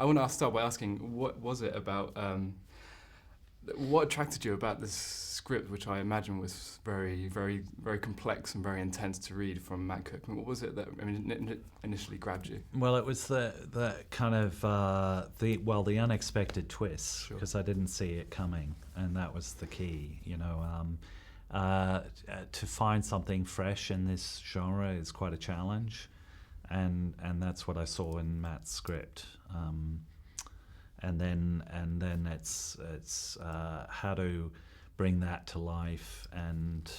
I want to start by asking, what was it about, what attracted you about this script, which I imagine was very, very, very complex and very intense to read from Matt Cook? I mean, what was it that initially grabbed you? Well, it was the kind of the unexpected twist, because I didn't see it coming, and that was the key. To find something fresh in this genre is quite a challenge, and that's what I saw in Matt's script. And then it's how to bring that to life and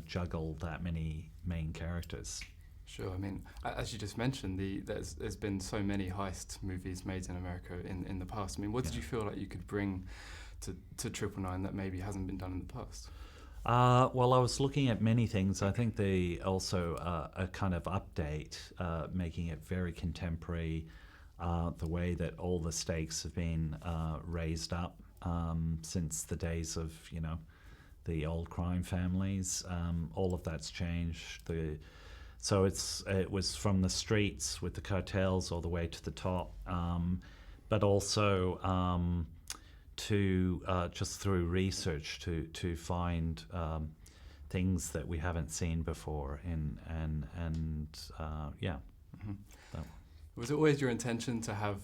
juggle that many main characters. Sure. I mean, as you just mentioned, there's been so many heist movies made in America in the past. I mean, what did you feel like you could bring to 999 that maybe hasn't been done in the past? Well, I was looking at many things. I think they also a kind of update, making it very contemporary. The way that all the stakes have been raised up since the days of the old crime families. All of that's changed. So it was from the streets with the cartels all the way to the top, but also to just through research to find things that we haven't seen before. Yeah. Mm-hmm. Was it always your intention to have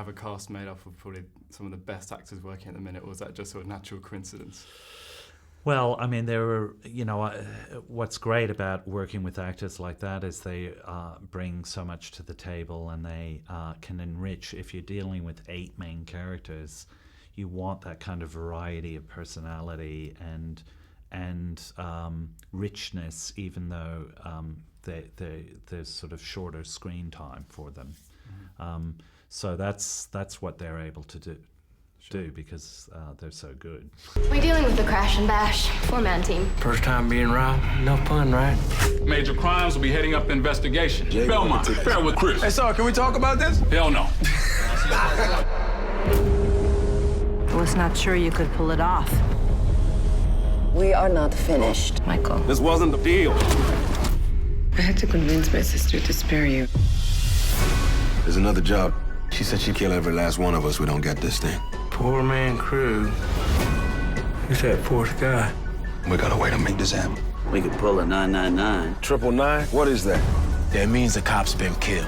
a cast made up of probably some of the best actors working at the minute, or was that just sort of natural coincidence? Well, I mean, there were, what's great about working with actors like that is they bring so much to the table, and they can enrich. If you're dealing with 8 main characters, you want that kind of variety of personality and richness, even though there's sort of shorter screen time for them. Mm-hmm. So that's what they're able to do because they're so good. We're dealing with a crash and bash 4-man team. First time being robbed, no fun, right? Major crimes will be heading up the investigation. Belmont, fair with Chris. Hey, sorry, can we talk about this? Hell no. I was not sure you could pull it off. We are not finished, Michael. This wasn't the deal. I had to convince my sister to spare you. There's another job. She said she'd kill every last one of us. We don't get this thing. 4-man crew. Who's that 4th guy? We got a way to make this happen. We could pull a 999. 999? What is that? That means the cop's been killed.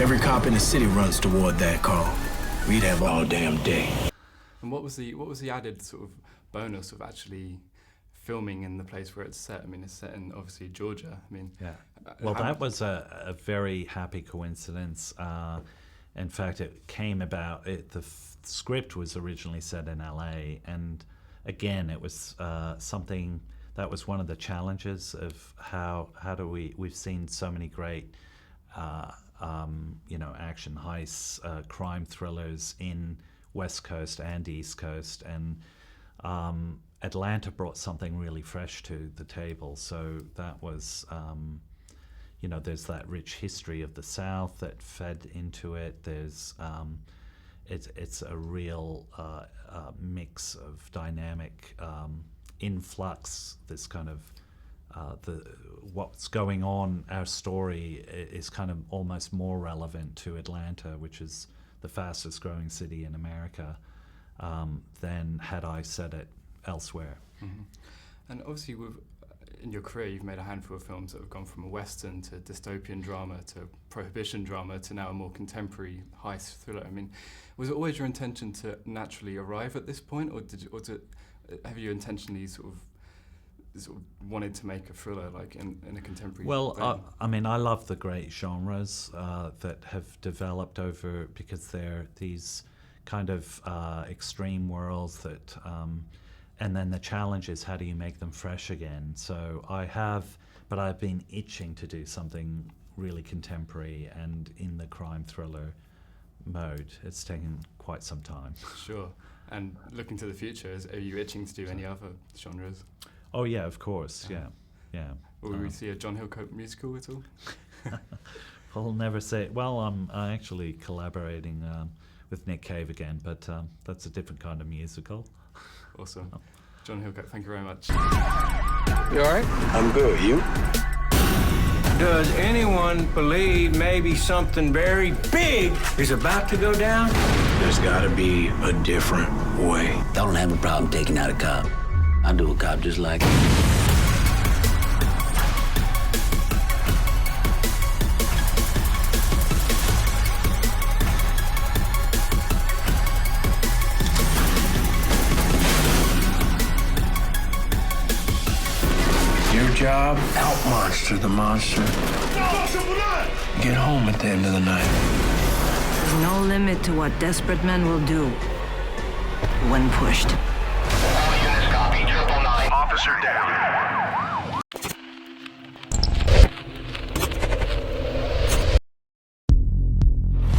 Every cop in the city runs toward that call. We'd have all damn day. And what was the added sort of bonus of actually filming in the place where it's set? I mean, it's set in obviously Georgia. I mean, yeah. Well, that was a very happy coincidence. In fact, it came about. The script was originally set in LA, and again, it was something that was one of the challenges of how do we've seen so many great action heists, crime thrillers in West Coast and East Coast, and Atlanta brought something really fresh to the table. So that was, there's that rich history of the South that fed into it. There's, it's a real mix of dynamic influx. This kind of what's going on. Our story is kind of almost more relevant to Atlanta, which is the fastest growing city in America, than had I said it elsewhere. Mm-hmm. And obviously in your career you've made a handful of films that have gone from a western to dystopian drama to prohibition drama to now a more contemporary heist thriller. I mean, was it always your intention to naturally arrive at this point, or have you intentionally sort of wanted to make a thriller like in a contemporary Well, I mean, I love the great genres that have developed over, because they're these kind of extreme worlds that and then the challenge is how do you make them fresh again. So but I've been itching to do something really contemporary and in the crime thriller mode. It's taken quite some time. Sure. And looking to the future, are you itching to do any other genres? Oh yeah, of course. Yeah. Will we see a John Hillcoat musical at all? I'll never say. Well, I'm actually collaborating with Nick Cave again, but that's a different kind of musical. Awesome. John Hillcoat, thank you very much. You all right? I'm good. You? Does anyone believe maybe something very big is about to go down? There's gotta be a different way. I don't have a problem taking out a cop. I do a cop just like him. Your job, out-monster the monster. Get home at the end of the night. There's no limit to what desperate men will do when pushed. Officer down.